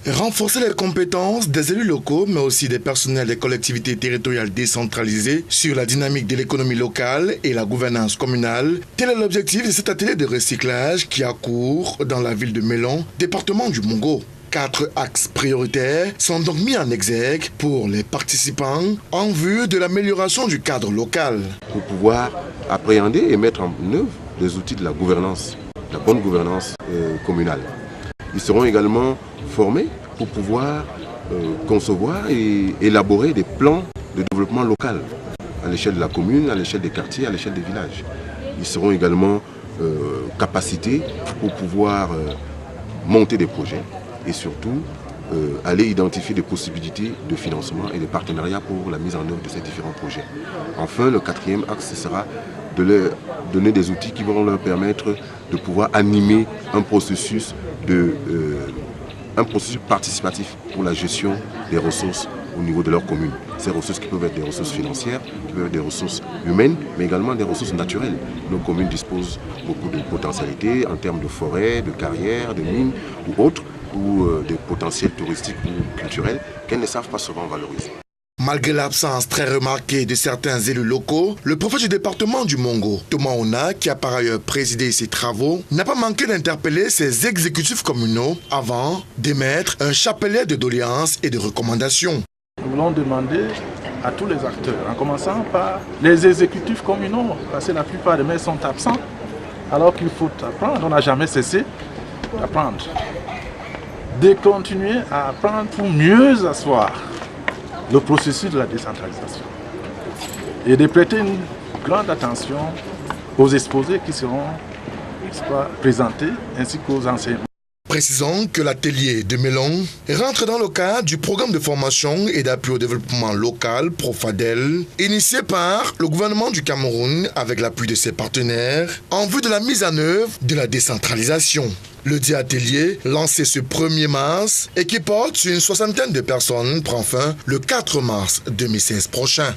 Renforcer les compétences des élus locaux, mais aussi des personnels des collectivités territoriales décentralisées sur la dynamique de l'économie locale et la gouvernance communale, tel est l'objectif de cet atelier de recyclage qui a cours dans la ville de Melon, département du Mongo. 4 axes prioritaires sont donc mis en exergue pour les participants en vue de l'amélioration du cadre local. Pour pouvoir appréhender et mettre en œuvre les outils de la gouvernance, la bonne gouvernance communale. Ils seront également formés pour pouvoir concevoir et élaborer des plans de développement local à l'échelle de la commune, à l'échelle des quartiers, à l'échelle des villages. Ils seront également capacités pour pouvoir monter des projets et surtout aller identifier des possibilités de financement et de partenariat pour la mise en œuvre de ces différents projets. Enfin, le 4e axe, ce sera de leur donner des outils qui vont leur permettre de pouvoir animer un processus participatif pour la gestion des ressources au niveau de leur commune. Ces ressources qui peuvent être des ressources financières, qui peuvent être des ressources humaines, mais également des ressources naturelles. Nos communes disposent beaucoup de potentialités en termes de forêts, de carrières, de mines ou autres, ou des potentiels touristiques ou culturels qu'elles ne savent pas souvent valoriser. Malgré l'absence très remarquée de certains élus locaux, le préfet du département du Mongo, Thomas Ona, qui a par ailleurs présidé ces travaux, n'a pas manqué d'interpeller ses exécutifs communaux avant d'émettre un chapelet de doléances et de recommandations. Nous voulons demander à tous les acteurs, en commençant par les exécutifs communaux, parce que la plupart des maires sont absents, alors qu'il faut apprendre, on n'a jamais cessé d'apprendre, de continuer à apprendre pour mieux asseoir le processus de la décentralisation et de prêter une grande attention aux exposés qui seront présentés ainsi qu'aux enseignements. Précisons que l'atelier de Melon rentre dans le cadre du programme de formation et d'appui au développement local Profadel, initié par le gouvernement du Cameroun avec l'appui de ses partenaires en vue de la mise en œuvre de la décentralisation. Le dit atelier, lancé ce 1er mars et qui porte sur une 60aine de personnes, prend fin le 4 mars 2016 prochain.